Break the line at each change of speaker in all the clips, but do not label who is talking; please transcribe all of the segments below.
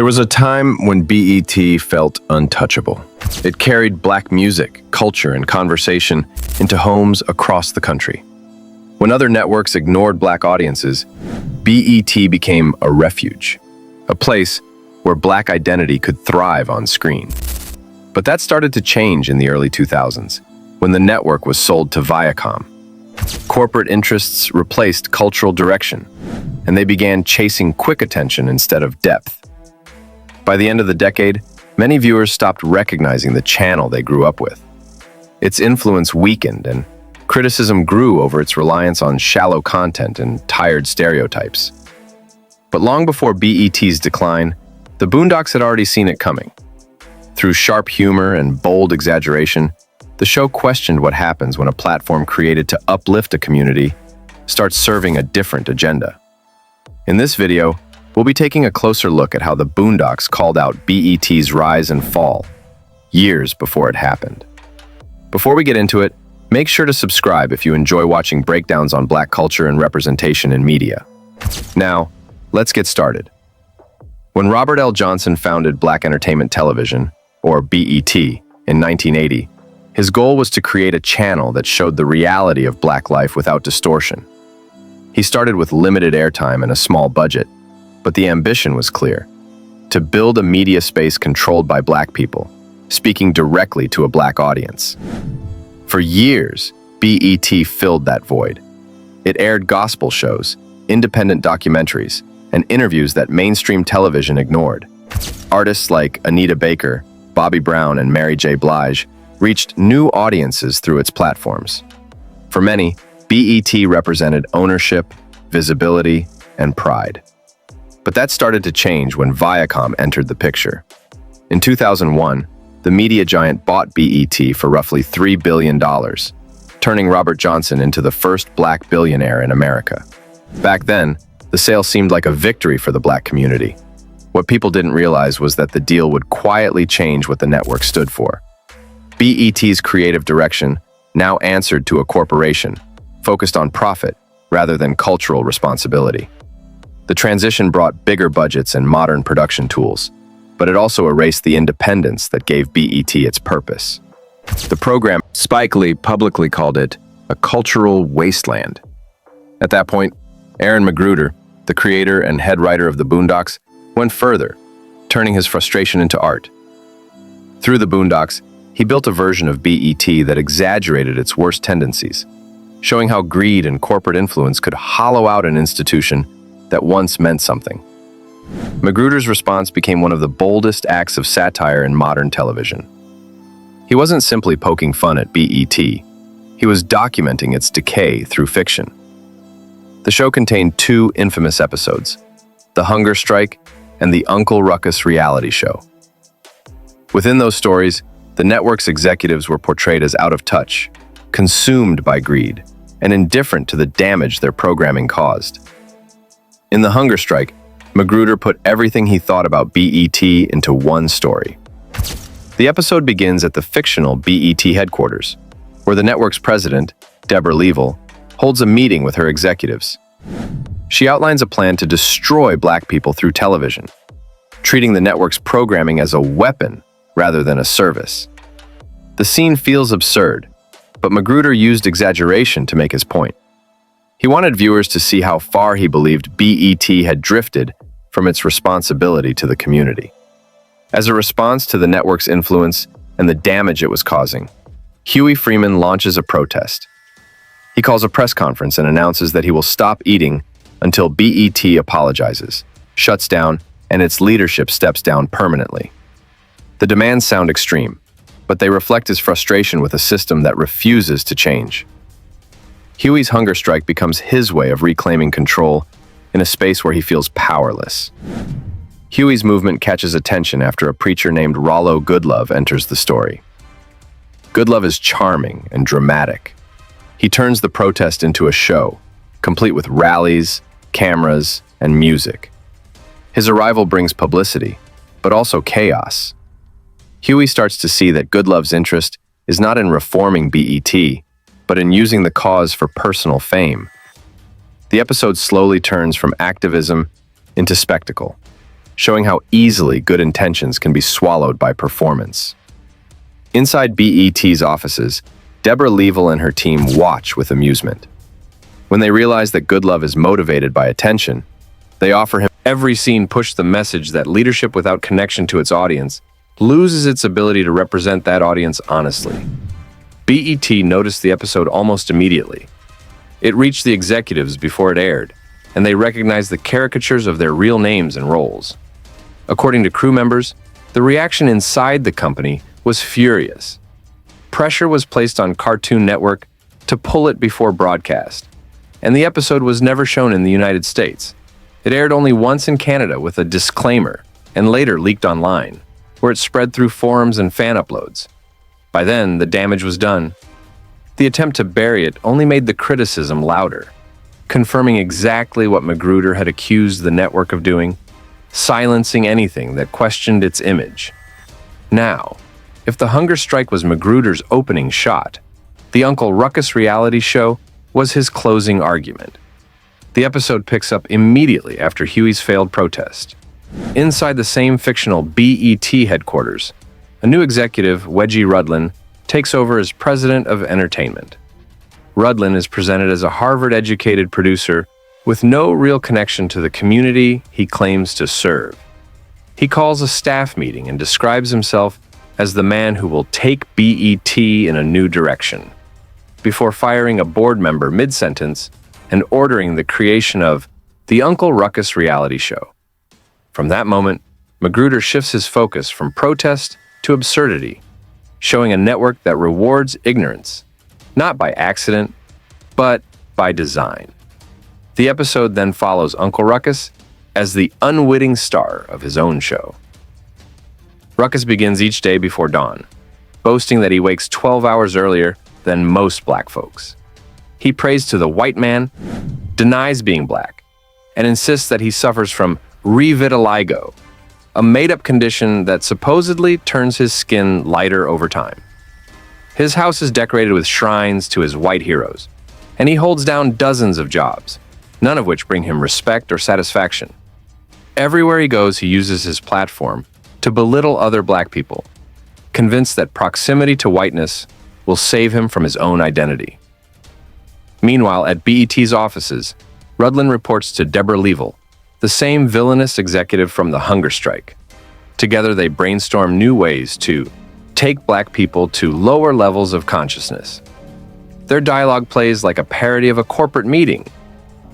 There was a time when BET felt untouchable. It carried Black music, culture, and conversation into homes across the country. When other networks ignored Black audiences, BET became a refuge, a place where Black identity could thrive on screen. But that started to change in the early 2000s, when the network was sold to Viacom. Corporate interests replaced cultural direction, and they began chasing quick attention instead of depth. By the end of the decade, many viewers stopped recognizing the channel they grew up with. Its influence weakened, and criticism grew over its reliance on shallow content and tired stereotypes. But long before BET's decline, the Boondocks had already seen it coming. Through sharp humor and bold exaggeration, the show questioned what happens when a platform created to uplift a community starts serving a different agenda. In this video, we'll be taking a closer look at how the Boondocks called out BET's rise and fall, years before it happened. Before we get into it, make sure to subscribe if you enjoy watching breakdowns on Black culture and representation in media. Now, let's get started. When Robert L. Johnson founded Black Entertainment Television, or BET, in 1980, his goal was to create a channel that showed the reality of Black life without distortion. He started with limited airtime and a small budget, but the ambition was clear: to build a media space controlled by Black people, speaking directly to a Black audience. For years, BET filled that void. It aired gospel shows, independent documentaries, and interviews that mainstream television ignored. Artists like Anita Baker, Bobby Brown, and Mary J. Blige reached new audiences through its platforms. For many, BET represented ownership, visibility, and pride. But that started to change when Viacom entered the picture. In 2001, the media giant bought BET for roughly $3 billion, turning Robert Johnson into the first Black billionaire in America. Back then, the sale seemed like a victory for the Black community. What people didn't realize was that the deal would quietly change what the network stood for. BET's creative direction now answered to a corporation, focused on profit rather than cultural responsibility. The transition brought bigger budgets and modern production tools, but it also erased the independence that gave BET its purpose. The program, Spike Lee publicly called it a cultural wasteland. At that point, Aaron McGruder, the creator and head writer of the Boondocks, went further, turning his frustration into art. Through the Boondocks, he built a version of BET that exaggerated its worst tendencies, showing how greed and corporate influence could hollow out an institution that once meant something. McGruder's response became one of the boldest acts of satire in modern television. He wasn't simply poking fun at BET, he was documenting its decay through fiction. The show contained two infamous episodes: The Hunger Strike and the Uncle Ruckus reality show. Within those stories, the network's executives were portrayed as out of touch, consumed by greed, and indifferent to the damage their programming caused. In The Hunger Strike, McGruder put everything he thought about BET into one story. The episode begins at the fictional BET headquarters, where the network's president, Deborah Leavell, holds a meeting with her executives. She outlines a plan to destroy Black people through television, treating the network's programming as a weapon rather than a service. The scene feels absurd, but McGruder used exaggeration to make his point. He wanted viewers to see how far he believed BET had drifted from its responsibility to the community. As a response to the network's influence and the damage it was causing, Huey Freeman launches a protest. He calls a press conference and announces that he will stop eating until BET apologizes, shuts down, and its leadership steps down permanently. The demands sound extreme, but they reflect his frustration with a system that refuses to change. Huey's hunger strike becomes his way of reclaiming control in a space where he feels powerless. Huey's movement catches attention after a preacher named Rollo Goodlove enters the story. Goodlove is charming and dramatic. He turns the protest into a show, complete with rallies, cameras, and music. His arrival brings publicity, but also chaos. Huey starts to see that Goodlove's interest is not in reforming BET, but in using the cause for personal fame. The episode slowly turns from activism into spectacle, showing how easily good intentions can be swallowed by performance. Inside BET's offices, Deborah Leavell and her team watch with amusement. When they realize that Goodlove is motivated by attention, they offer him. Every scene pushed the message that leadership without connection to its audience loses its ability to represent that audience honestly. BET noticed the episode almost immediately. It reached the executives before it aired, and they recognized the caricatures of their real names and roles. According to crew members, the reaction inside the company was furious. Pressure was placed on Cartoon Network to pull it before broadcast, and the episode was never shown in the United States. It aired only once in Canada with a disclaimer, and later leaked online, where it spread through forums and fan uploads. By then, the damage was done. The attempt to bury it only made the criticism louder, confirming exactly what McGruder had accused the network of doing, silencing anything that questioned its image. Now, if the hunger strike was McGruder's opening shot, the Uncle Ruckus reality show was his closing argument. The episode picks up immediately after Huey's failed protest. Inside the same fictional BET headquarters, a new executive, Wedgie Rudlin, takes over as president of entertainment. Rudlin is presented as a Harvard-educated producer with no real connection to the community he claims to serve. He calls a staff meeting and describes himself as the man who will take BET in a new direction, before firing a board member mid-sentence and ordering the creation of the Uncle Ruckus reality show. From that moment, McGruder shifts his focus from protest to absurdity, showing a network that rewards ignorance, not by accident, but by design. The episode then follows Uncle Ruckus as the unwitting star of his own show. Ruckus begins each day before dawn, boasting that he wakes 12 hours earlier than most black folks. He prays to the white man, denies being black, and insists that he suffers from revitiligo, a made-up condition that supposedly turns his skin lighter over time. His house is decorated with shrines to his white heroes, and he holds down dozens of jobs, none of which bring him respect or satisfaction. Everywhere he goes, he uses his platform to belittle other black people, convinced that proximity to whiteness will save him from his own identity. Meanwhile, at BET's offices, Rudlin reports to Deborah Leavell, the same villainous executive from the hunger strike. Together, they brainstorm new ways to take black people to lower levels of consciousness. Their dialogue plays like a parody of a corporate meeting,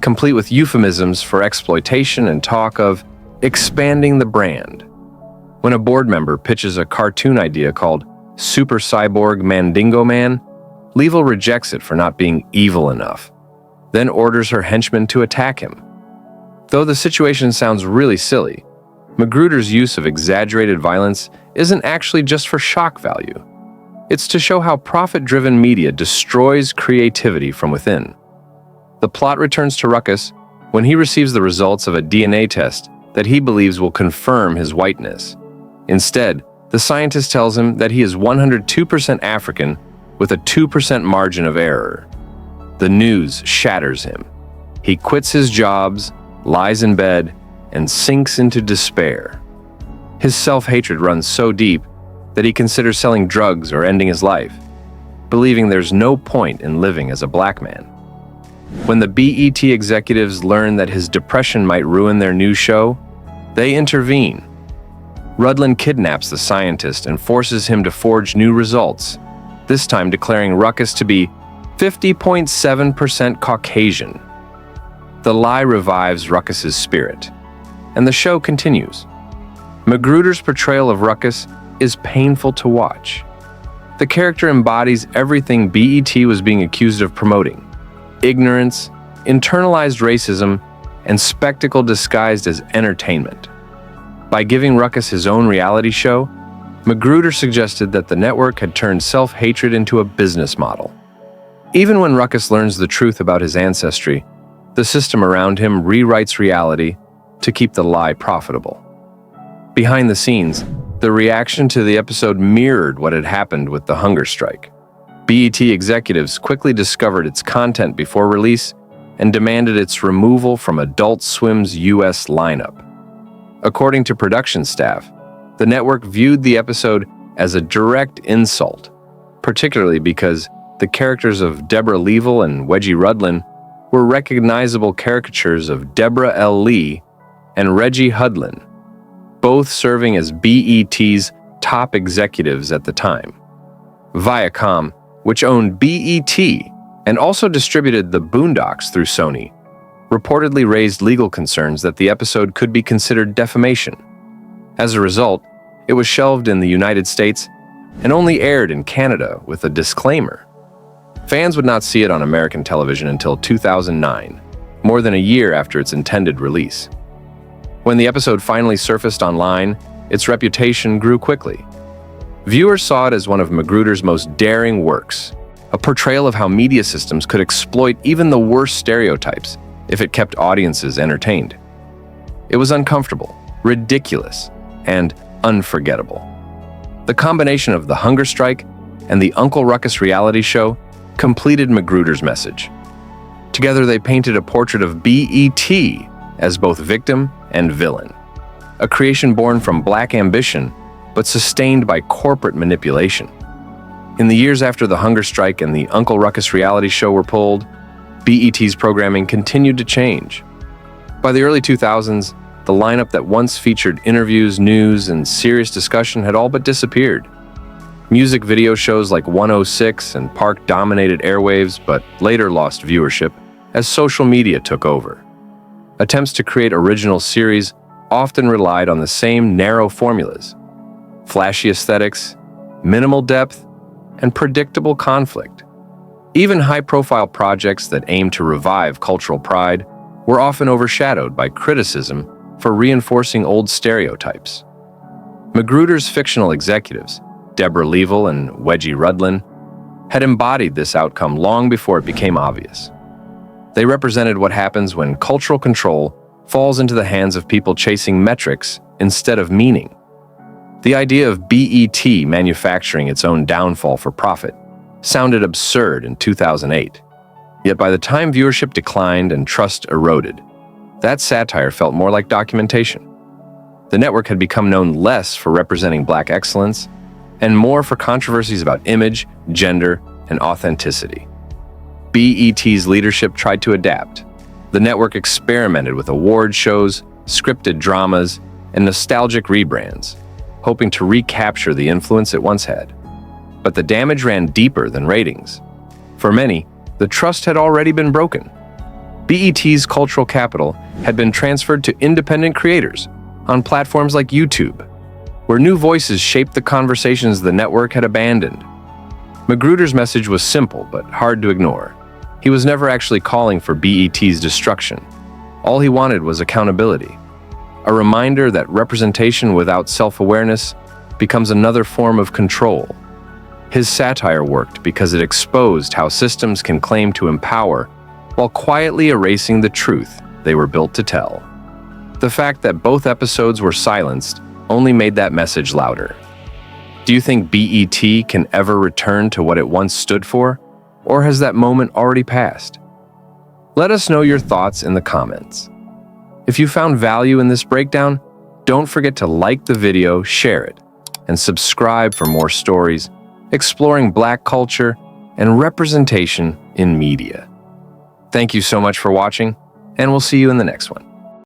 complete with euphemisms for exploitation and talk of expanding the brand. When a board member pitches a cartoon idea called Super Cyborg Mandingo Man, Leavell rejects it for not being evil enough, then orders her henchmen to attack him. Though the situation sounds really silly, McGruder's use of exaggerated violence isn't actually just for shock value. It's to show how profit-driven media destroys creativity from within. The plot returns to Ruckus when he receives the results of a DNA test that he believes will confirm his whiteness. Instead, the scientist tells him that he is 102% African with a 2% margin of error. The news shatters him. He quits his jobs, lies in bed, and sinks into despair. His self-hatred runs so deep that he considers selling drugs or ending his life, believing there's no point in living as a black man. When the BET executives learn that his depression might ruin their new show, they intervene. Rudlin kidnaps the scientist and forces him to forge new results, this time declaring Ruckus to be 50.7% Caucasian. The lie revives Ruckus's spirit, and the show continues. McGruder's portrayal of Ruckus is painful to watch. The character embodies everything BET was being accused of promoting: ignorance, internalized racism, and spectacle disguised as entertainment. By giving Ruckus his own reality show, McGruder suggested that the network had turned self-hatred into a business model. Even when Ruckus learns the truth about his ancestry, the system around him rewrites reality to keep the lie profitable. Behind the scenes, the reaction to the episode mirrored what had happened with the hunger strike. BET executives quickly discovered its content before release and demanded its removal from Adult Swim's US lineup. According to production staff, the network viewed the episode as a direct insult, particularly because the characters of Deborah Leavell and Wedgie Rudlin were recognizable caricatures of Deborah L. Lee and Reggie Hudlin, both serving as BET's top executives at the time. Viacom, which owned BET and also distributed the Boondocks through Sony, reportedly raised legal concerns that the episode could be considered defamation. As a result, it was shelved in the United States and only aired in Canada with a disclaimer. Fans would not see it on American television until 2009, more than a year after its intended release. When the episode finally surfaced online, its reputation grew quickly. Viewers saw it as one of McGruder's most daring works, a portrayal of how media systems could exploit even the worst stereotypes if it kept audiences entertained. It was uncomfortable, ridiculous, and unforgettable. The combination of the hunger strike and the Uncle Ruckus reality show completed McGruder's message. Together they painted a portrait of BET as both victim and villain, a creation born from black ambition but sustained by corporate manipulation. In the years after the hunger strike and the Uncle Ruckus reality show were pulled, BET's programming continued to change. By the early 2000s, the lineup that once featured interviews, news, and serious discussion had all but disappeared. Music video shows like 106 and Park dominated airwaves, but later lost viewership as social media took over. Attempts to create original series often relied on the same narrow formulas: flashy aesthetics, minimal depth, and predictable conflict. Even high-profile projects that aimed to revive cultural pride were often overshadowed by criticism for reinforcing old stereotypes. McGruder's fictional executives, Deborah Leavell and Wedgie Rudlin, had embodied this outcome long before it became obvious. They represented what happens when cultural control falls into the hands of people chasing metrics instead of meaning. The idea of BET manufacturing its own downfall for profit sounded absurd in 2008. Yet by the time viewership declined and trust eroded, that satire felt more like documentation. The network had become known less for representing black excellence and more for controversies about image, gender, and authenticity. BET's leadership tried to adapt. The network experimented with award shows, scripted dramas, and nostalgic rebrands, hoping to recapture the influence it once had. But the damage ran deeper than ratings. For many, the trust had already been broken. BET's cultural capital had been transferred to independent creators on platforms like YouTube, where new voices shaped the conversations the network had abandoned. McGruder's message was simple but hard to ignore. He was never actually calling for BET's destruction. All he wanted was accountability, a reminder that representation without self-awareness becomes another form of control. His satire worked because it exposed how systems can claim to empower while quietly erasing the truth they were built to tell. The fact that both episodes were silenced only made that message louder. Do you think BET can ever return to what it once stood for, or has that moment already passed? Let us know your thoughts in the comments. If you found value in this breakdown, don't forget to like the video, share it, and subscribe for more stories exploring Black culture and representation in media. Thank you so much for watching, and we'll see you in the next one.